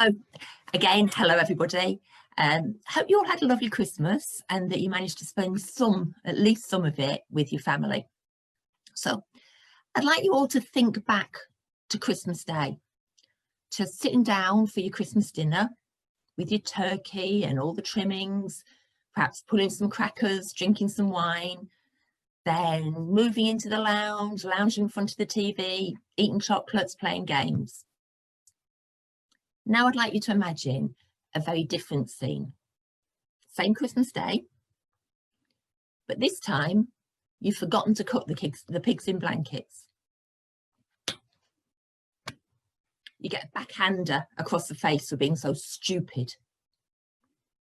So again, hello everybody. Hope you all had a lovely Christmas and that you managed to spend at least some of it with your family. So I'd like you all to think back to Christmas Day, to sitting down for your Christmas dinner with your turkey and all the trimmings, perhaps pulling some crackers, drinking some wine, then moving into the lounge, lounging in front of the TV, eating chocolates, playing games. Now I'd like you to imagine a very different scene. Same Christmas Day, but this time you've forgotten to cook the pigs in blankets. You get a backhander across the face for being so stupid.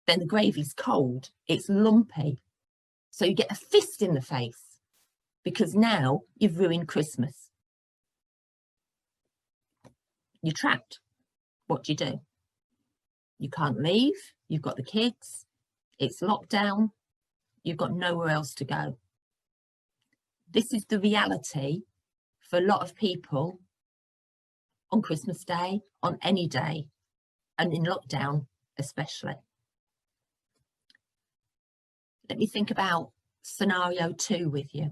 Then the gravy's cold, it's lumpy. So you get a fist in the face because now you've ruined Christmas. You're trapped. What do? You can't leave, you've got the kids, it's lockdown, you've got nowhere else to go. This is the reality for a lot of people on Christmas Day, on any day, and in lockdown especially. Let me think about scenario 2 with you.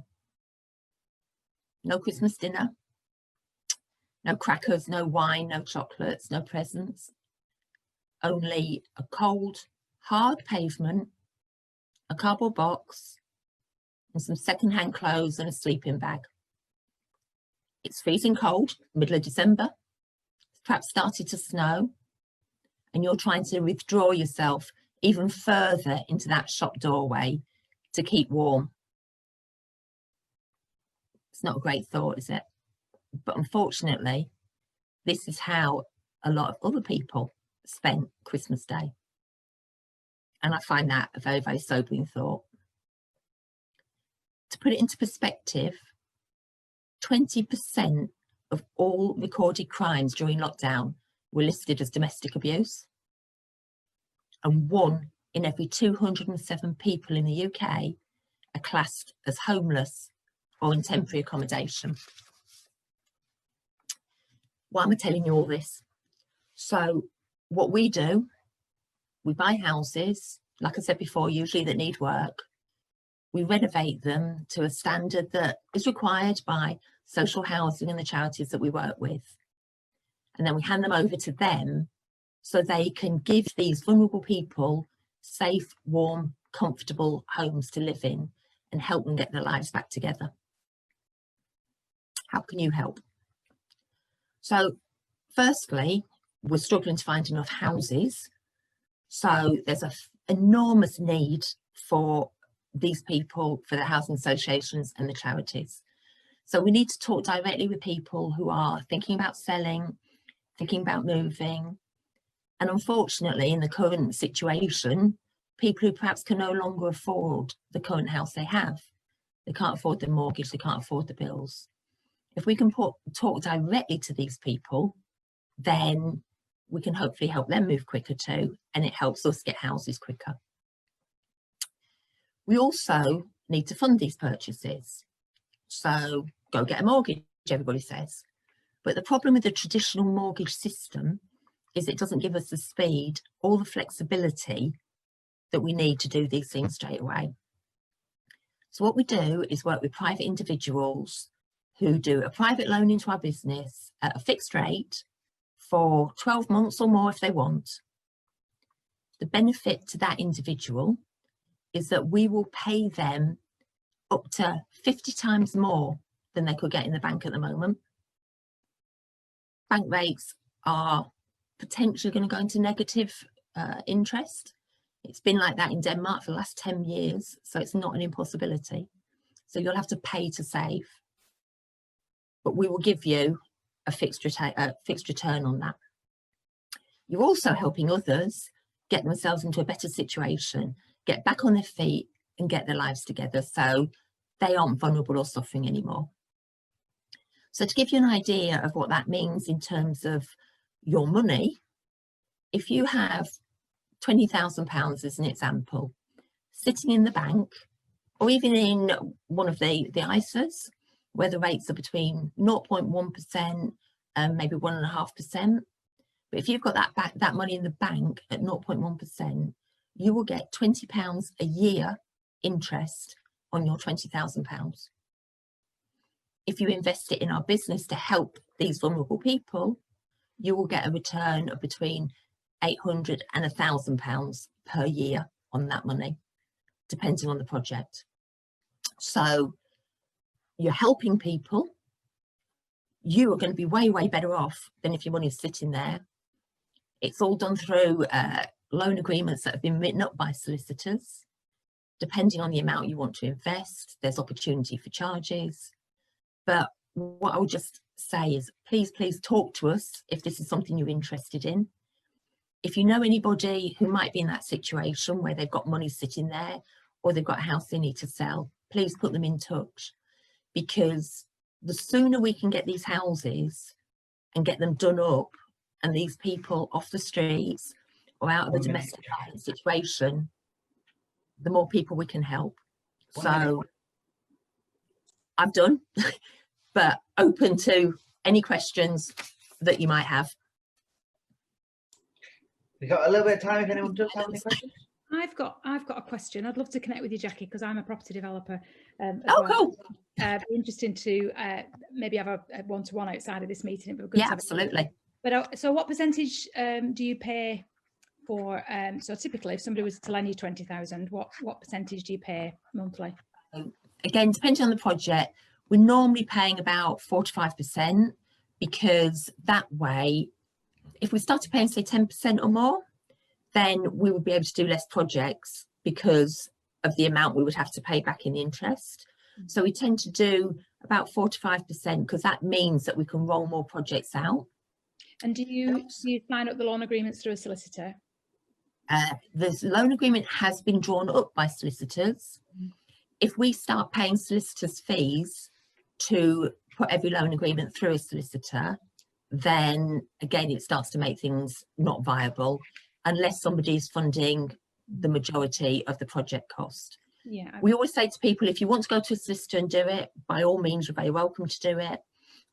No Christmas dinner, no crackers, no wine, no chocolates, no presents. Only a cold, hard pavement, a cardboard box, and some second-hand clothes and a sleeping bag. It's freezing cold, middle of December. It's perhaps started to snow, and you're trying to withdraw yourself even further into that shop doorway to keep warm. It's not a great thought, is it? But unfortunately, this is how a lot of other people spent Christmas Day. And I find that a very, very sobering thought. To put it into perspective, 20% of all recorded crimes during lockdown were listed as domestic abuse. And 1 in every 207 people in the UK are classed as homeless or in temporary accommodation. Why am I telling you all this? So what we do, we buy houses, like I said before, usually that need work. We renovate them to a standard that is required by social housing and the charities that we work with. And then we hand them over to them so they can give these vulnerable people safe, warm, comfortable homes to live in and help them get their lives back together. How can you help? So firstly, we're struggling to find enough houses. So there's an enormous need for these people, for the housing associations and the charities. So we need to talk directly with people who are thinking about selling, thinking about moving. And unfortunately, in the current situation, people who perhaps can no longer afford the current house they have, they can't afford the mortgage, they can't afford the bills. If we can talk directly to these people, then we can hopefully help them move quicker too, and it helps us get houses quicker. We also need to fund these purchases. So go get a mortgage, everybody says. But the problem with the traditional mortgage system is it doesn't give us the speed or the flexibility that we need to do these things straight away. So what we do is work with private individuals who do a private loan into our business at a fixed rate for 12 months or more if they want. The benefit to that individual is that we will pay them up to 50 times more than they could get in the bank at the moment. Bank rates are potentially going to go into negative interest. It's been like that in Denmark for the last 10 years, so it's not an impossibility. So you'll have to pay to save. But we will give you a fixed return on that. You're also helping others get themselves into a better situation, get back on their feet and get their lives together so they aren't vulnerable or suffering anymore. So to give you an idea of what that means in terms of your money, if you have £20,000 as an example, sitting in the bank, or even in one of the ISAs, where the rates are between 0.1% and maybe 1.5%, But if you've got that money in the bank at 0.1%, you will get £20 a year interest on your £20,000. If you invest it in our business to help these vulnerable people, you will get a return of between £800 and £1,000 per year on that money, depending on the project. So you're helping people. You are going to be way, way better off than if your money is sitting there. It's all done through loan agreements that have been written up by solicitors. Depending on the amount you want to invest, there's opportunity for charges. But what I would just say is, please, please talk to us if this is something you're interested in. If you know anybody who might be in that situation where they've got money sitting there or they've got a house they need to sell, please put them in touch, because the sooner we can get these houses and get them done up and these people off the streets or out of a domestic violence situation, the more people we can help. So I'm done, but open to any questions that you might have. We've got a little bit of time if anyone does have any questions. I've got a question. I'd love to connect with you, Jackie, because I'm a property developer. Cool. Be interesting to maybe have a one-to-one outside of this meeting. Yeah, absolutely. But so what percentage do you pay for? So typically, if somebody was to lend you 20,000, what percentage do you pay monthly? Again, depending on the project, we're normally paying about 4 to 5%, because that way, if we started paying, say, 10% or more, then we would be able to do less projects because of the amount we would have to pay back in interest. So we tend to do about 4 to 5%, because that means that we can roll more projects out. And do you sign up the loan agreements through a solicitor? The loan agreement has been drawn up by solicitors. If we start paying solicitors' fees to put every loan agreement through a solicitor, then again, it starts to make things not viable unless somebody is funding the majority of the project cost. Yeah. We always say to people, if you want to go to a solicitor and do it, by all means, you're very welcome to do it.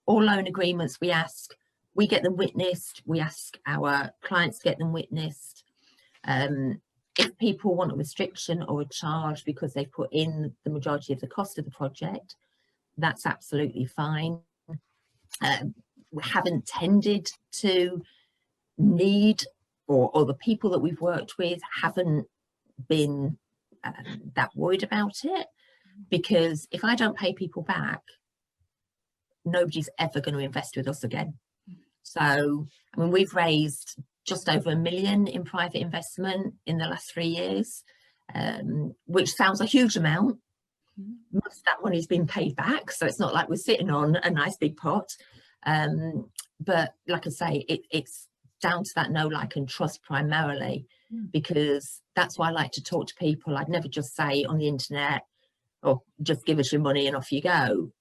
All loan agreements, we get them witnessed. We ask our clients to get them witnessed. If people want a restriction or a charge because they've put in the majority of the cost of the project, that's absolutely fine. We haven't tended to need, or the people that we've worked with haven't been that worried about it, because if I don't pay people back, nobody's ever going to invest with us again. So, I mean, we've raised just over £1 million in private investment in the last 3 years, which sounds a huge amount. Most of that money's been paid back, so it's not like we're sitting on a nice big pot. But like I say, it's down to that know, like and trust primarily, because that's why I like to talk to people. I'd never just say on the internet, oh, just give us your money and off you go.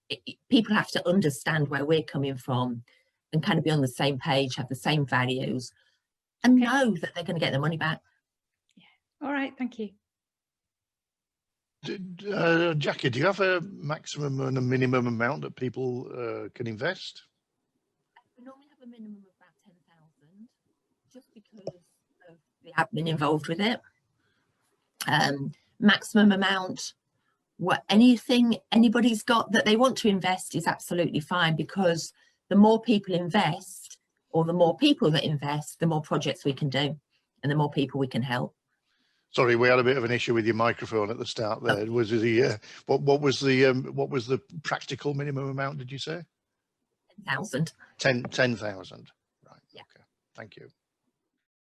People have to understand where we're coming from and kind of be on the same page, have the same values, and know that they're going to get their money back. Yeah. All right, thank you. Jackie, do you have a maximum and a minimum amount that people can invest? We normally have a minimum of about 10,000, just because of the admin involved with it. Maximum amount, anything anybody's got that they want to invest is absolutely fine, because the more people invest, or the more people that invest, the more projects we can do and the more people we can help. Sorry, we had a bit of an issue with your microphone at the start there. Was the what was the practical minimum amount, did you say? 10,000. 10,000. Right. Yeah. Okay. Thank you.